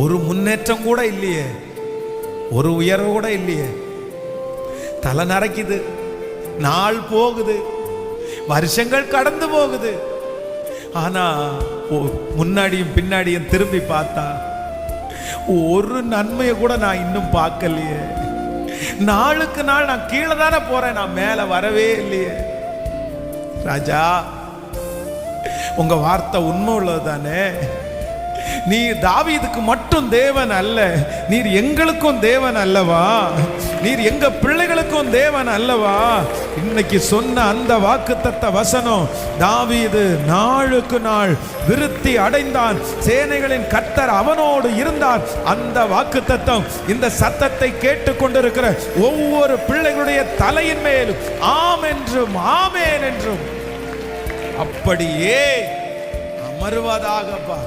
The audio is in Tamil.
ஒரு முன்னேற்றம் கூட இல்லையே, ஒரு உயர்வு கூட இல்லையே. தலை நரைக்குது, நாள் போகுது, வருஷங்கள் கடந்து போகுது. ஆனா முன்னாடியும் பின்னாடியும் திரும்பி பார்த்தா ஒரு நன்மையை கூட நான் இன்னும் பார்க்கலையே. நாளுக்கு நாள் நான் கீழே தானே போறேன், நான் மேல வரவே இல்லையே. ராஜா, உங்க வார்த்தை உண்மை உள்ளது தானே? நீர் தாவீதுக்கு மட்டும் தேவன் அல்ல, நீர் எங்களுக்கும் தேவன் அல்லவா? நீர் எங்க பிள்ளைகளுக்கும் தேவன் அல்லவா? இன்னைக்கு சொன்ன அந்த வாக்குத்தத்த வசனம், தாவீது நாளுக்கு நாள் விருத்தி அடைந்தான், சேனைகளின் கர்த்தர் அவனோடு இருந்தார். அந்த வாக்குத்தத்தம் இந்த சத்தத்தை கேட்டுக்கொண்டிருக்கிற ஒவ்வொரு பிள்ளைகளுடைய தலையின் மேலும் ஆம் என்றும் ஆமேன் என்றும் அப்படியே அமருவதாகப்பா.